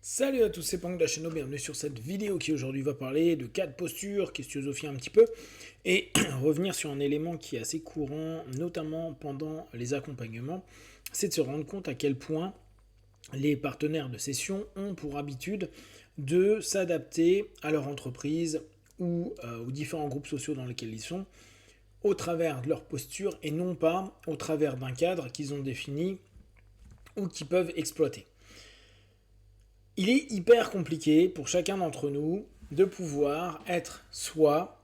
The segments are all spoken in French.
Salut à tous, c'est Pang de la chaîne, bienvenue sur cette vidéo qui aujourd'hui va parler de cas de posture, questionosophier un petit peu, et revenir sur un élément qui est assez courant, notamment pendant les accompagnements, c'est de se rendre compte à quel point les partenaires de session ont pour habitude de s'adapter à leur entreprise ou aux différents groupes sociaux dans lesquels ils sont, au travers de leur posture et non pas au travers d'un cadre qu'ils ont défini ou qu'ils peuvent exploiter. Il est hyper compliqué pour chacun d'entre nous de pouvoir être soi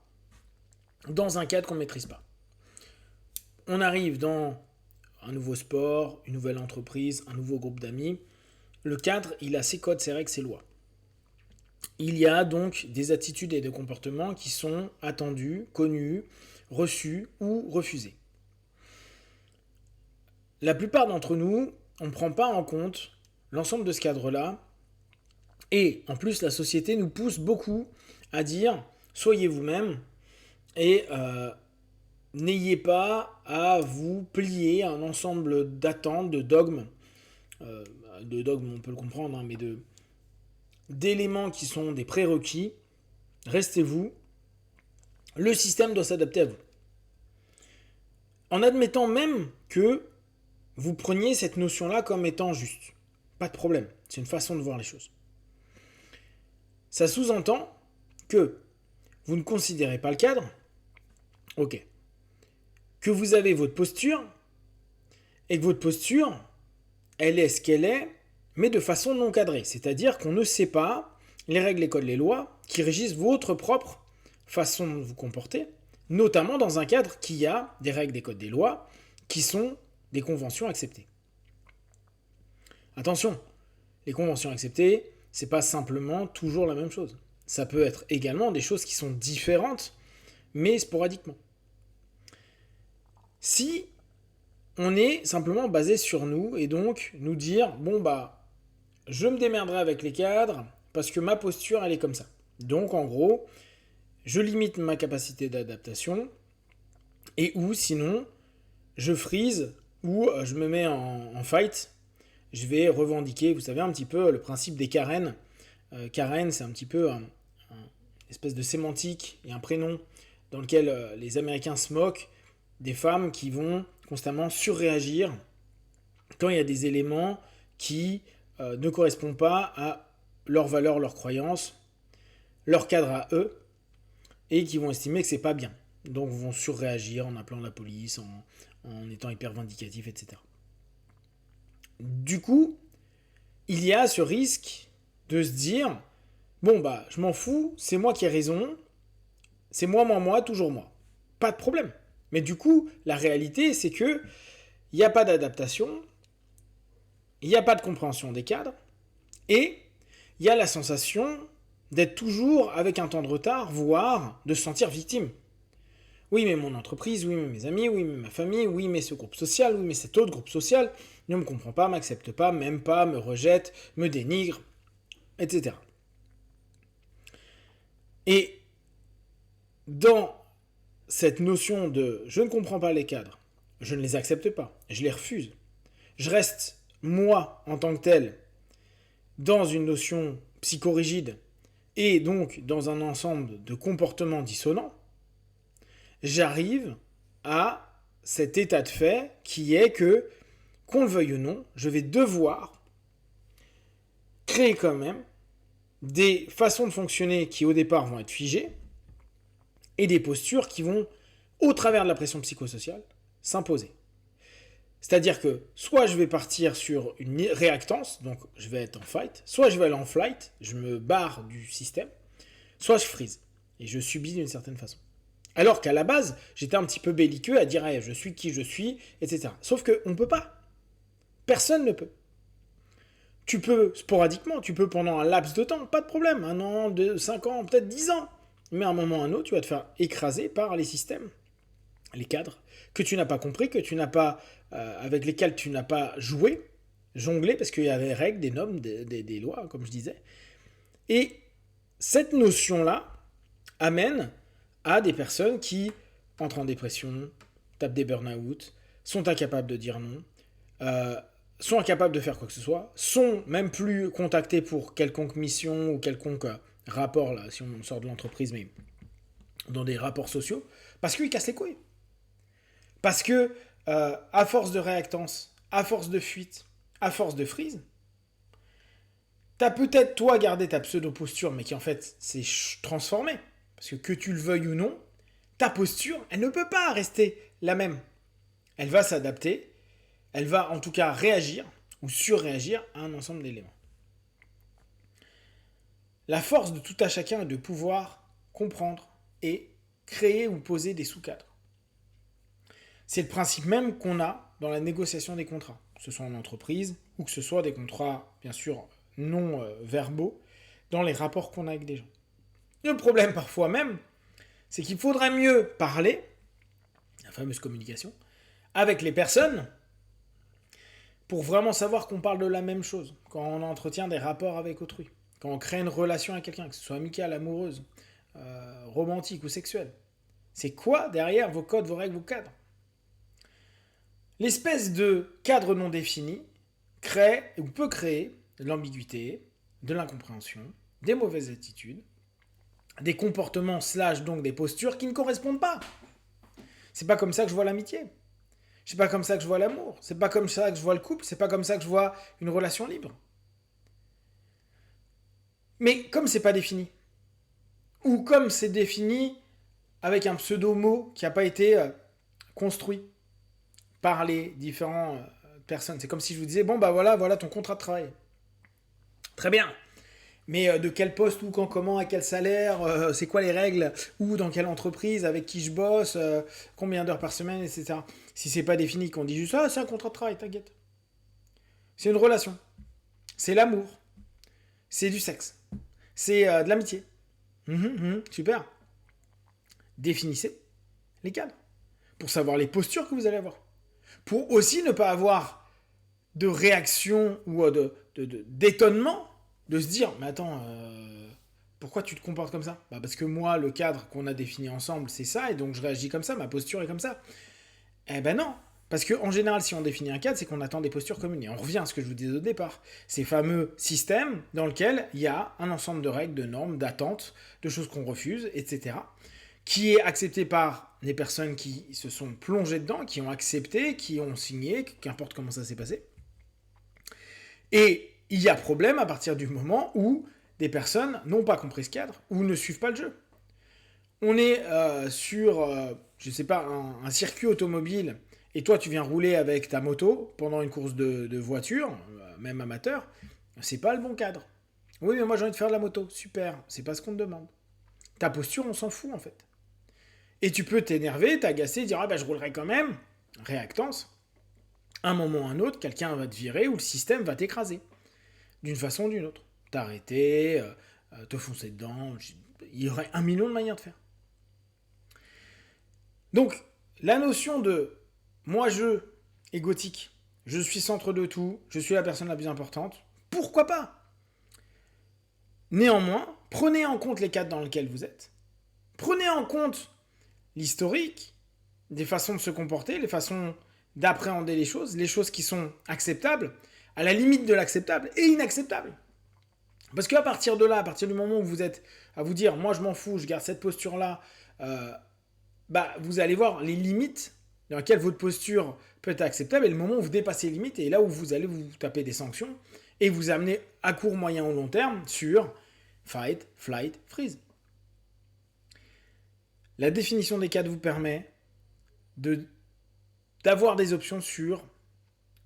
dans un cadre qu'on ne maîtrise pas. On arrive dans un nouveau sport, une nouvelle entreprise, un nouveau groupe d'amis. Le cadre, il a ses codes, ses règles, ses lois. Il y a donc des attitudes et des comportements qui sont attendus, connus, reçus ou refusés. La plupart d'entre nous, on ne prend pas en compte l'ensemble de ce cadre-là. Et en plus, la société nous pousse beaucoup à dire soyez vous-même et n'ayez pas à vous plier à un ensemble d'attentes, de dogmes. De dogmes, on peut le comprendre, hein, mais d'éléments qui sont des prérequis. Restez vous. Le système doit s'adapter à vous. En admettant même que vous preniez cette notion-là comme étant juste. Pas de problème. C'est une façon de voir les choses. Ça sous-entend que vous ne considérez pas le cadre, ok, que vous avez votre posture, et que votre posture, elle est ce qu'elle est, mais de façon non cadrée. C'est-à-dire qu'on ne sait pas les règles, les codes, les lois qui régissent votre propre façon de vous comporter, notamment dans un cadre qui a des règles, des codes, des lois, qui sont des conventions acceptées. Attention, les conventions acceptées, c'est pas simplement toujours la même chose. Ça peut être également des choses qui sont différentes, mais sporadiquement. Si on est simplement basé sur nous et donc nous dire bon bah je me démerderai avec les cadres parce que ma posture elle est comme ça. Donc en gros, je limite ma capacité d'adaptation et ou sinon je freeze ou je me mets en fight. Je vais revendiquer, vous savez un petit peu le principe des Karen. Karen, c'est un petit peu une espèce de sémantique et un prénom dans lequel les Américains se moquent des femmes qui vont constamment surréagir quand il y a des éléments qui ne correspondent pas à leurs valeurs, leurs croyances, leur cadre à eux, et qui vont estimer que c'est pas bien. Donc vont surréagir en appelant la police, en étant hyper vindicatifs, etc. Du coup, il y a ce risque de se dire bon bah je m'en fous, c'est moi qui ai raison, c'est moi, toujours moi. Pas de problème. Mais du coup, la réalité, c'est que il n'y a pas d'adaptation, il n'y a pas de compréhension des cadres, et il y a la sensation d'être toujours avec un temps de retard, voire de se sentir victime. Oui, mais mon entreprise, oui, mais mes amis, oui, mais ma famille, oui, mais ce groupe social, oui, mais cet autre groupe social ne me comprend pas, m'accepte pas, m'aime pas, me rejette, me dénigre, etc. Et dans cette notion de je ne comprends pas les cadres, je ne les accepte pas, je les refuse, je reste moi en tant que tel dans une notion psychorigide et donc dans un ensemble de comportements dissonants, j'arrive à cet état de fait qui est que, qu'on le veuille ou non, je vais devoir créer quand même des façons de fonctionner qui au départ vont être figées et des postures qui vont, au travers de la pression psychosociale, s'imposer. C'est-à-dire que soit je vais partir sur une réactance, donc je vais être en fight, soit je vais aller en flight, je me barre du système, soit je freeze et je subis d'une certaine façon. Alors qu'à la base, j'étais un petit peu belliqueux à dire hey, je suis qui je suis, etc. Sauf qu'on ne peut pas. Personne ne peut. Tu peux sporadiquement, tu peux pendant un laps de temps, pas de problème, 1 an, 2, 5 ans, peut-être 10 ans. Mais à un moment ou à un autre, tu vas te faire écraser par les systèmes, les cadres, que tu n'as pas compris, que tu n'as pas, avec lesquels tu n'as pas joué, jonglé, parce qu'il y a des règles, des normes, des lois, comme je disais. Et cette notion-là amène à des personnes qui entrent en dépression, tapent des burn-out, sont incapables de dire non, sont incapables de faire quoi que ce soit, sont même plus contactés pour quelconque mission ou quelconque rapport, là, si on sort de l'entreprise, mais dans des rapports sociaux, parce qu'ils cassent les couilles. Parce que, à force de réactance, à force de fuite, à force de freeze, t'as peut-être, toi, gardé ta pseudo-posture, mais qui en fait s'est transformée. Parce que tu le veuilles ou non, ta posture, elle ne peut pas rester la même. Elle va s'adapter, elle va en tout cas réagir, ou surréagir à un ensemble d'éléments. La force de tout à chacun est de pouvoir comprendre et créer ou poser des sous-cadres. C'est le principe même qu'on a dans la négociation des contrats, que ce soit en entreprise ou que ce soit des contrats, bien sûr, non verbaux, dans les rapports qu'on a avec des gens. Le problème parfois même, c'est qu'il faudrait mieux parler, la fameuse communication, avec les personnes pour vraiment savoir qu'on parle de la même chose, quand on entretient des rapports avec autrui, quand on crée une relation avec quelqu'un, que ce soit amicale, amoureuse, romantique ou sexuelle. C'est quoi derrière vos codes, vos règles, vos cadres? L'espèce de cadre non défini crée ou peut créer de l'ambiguïté, de l'incompréhension, des mauvaises attitudes, des comportements / donc des postures qui ne correspondent pas. C'est pas comme ça que je vois l'amitié. C'est pas comme ça que je vois l'amour. C'est pas comme ça que je vois le couple. C'est pas comme ça que je vois une relation libre. Mais comme c'est pas défini, ou comme c'est défini avec un pseudo-mot qui n'a pas été construit par les différentes personnes. C'est comme si je vous disais, bon bah voilà ton contrat de travail. Très bien. Mais de quel poste, où, quand, comment, à quel salaire, c'est quoi les règles, où, dans quelle entreprise, avec qui je bosse, combien d'heures par semaine, etc. Si c'est pas défini, qu'on dit juste, ah, c'est un contrat de travail, t'inquiète. C'est une relation. C'est l'amour. C'est du sexe. C'est de l'amitié. Super. Définissez les cadres. Pour savoir les postures que vous allez avoir. Pour aussi ne pas avoir de réaction ou d'étonnement, de se dire, mais attends, pourquoi tu te comportes comme ça? Parce que moi, le cadre qu'on a défini ensemble, c'est ça, et donc je réagis comme ça, ma posture est comme ça. Eh ben non. Parce qu'en général, si on définit un cadre, c'est qu'on attend des postures communes. Et on revient à ce que je vous disais au départ. Ces fameux systèmes dans lesquels il y a un ensemble de règles, de normes, d'attentes, de choses qu'on refuse, etc. Qui est accepté par les personnes qui se sont plongées dedans, qui ont accepté, qui ont signé, qu'importe comment ça s'est passé. Et il y a problème à partir du moment où des personnes n'ont pas compris ce cadre ou ne suivent pas le jeu. On est sur, je sais pas, un circuit automobile et toi tu viens rouler avec ta moto pendant une course de voiture, même amateur, c'est pas le bon cadre. Oui, mais moi j'ai envie de faire de la moto. Super, c'est pas ce qu'on te demande. Ta posture, on s'en fout en fait. Et tu peux t'énerver, t'agacer, dire ah ben je roulerai quand même. Réactance. Un moment ou un autre, quelqu'un va te virer ou le système va t'écraser. D'une façon ou d'une autre. T'arrêter, te foncer dedans. Il y aurait 1 million de manières de faire. Donc, la notion de moi-je égotique, je suis centre de tout, je suis la personne la plus importante, pourquoi pas? Néanmoins, prenez en compte les cadres dans lesquels vous êtes. Prenez en compte l'historique, des façons de se comporter, les façons d'appréhender les choses qui sont acceptables, à la limite de l'acceptable et inacceptable. Parce qu'à partir de là, à partir du moment où vous êtes à vous dire, moi je m'en fous, je garde cette posture-là, vous allez voir les limites dans lesquelles votre posture peut être acceptable et le moment où vous dépassez les limites et là où vous allez vous taper des sanctions et vous amener à court, moyen ou long terme sur fight, flight, freeze. La définition des cadres vous permet d'avoir des options sur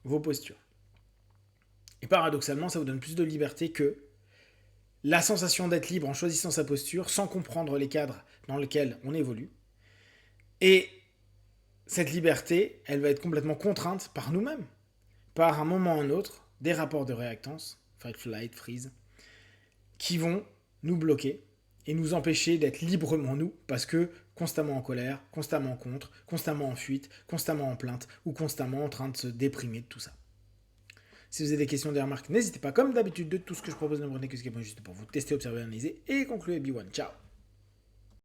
vos postures. Et paradoxalement, ça vous donne plus de liberté que la sensation d'être libre en choisissant sa posture sans comprendre les cadres dans lesquels on évolue. Et cette liberté, elle va être complètement contrainte par nous-mêmes, par un moment ou un autre, des rapports de réactance, fight, flight, freeze, qui vont nous bloquer et nous empêcher d'être librement nous, parce que constamment en colère, constamment en contre, constamment en fuite, constamment en plainte, ou constamment en train de se déprimer de tout ça. Si vous avez des questions, des remarques, n'hésitez pas, comme d'habitude, de tout ce que je propose, ne prenez que ce qui est bon juste pour vous tester, observer, analyser et conclure. B1. Ciao.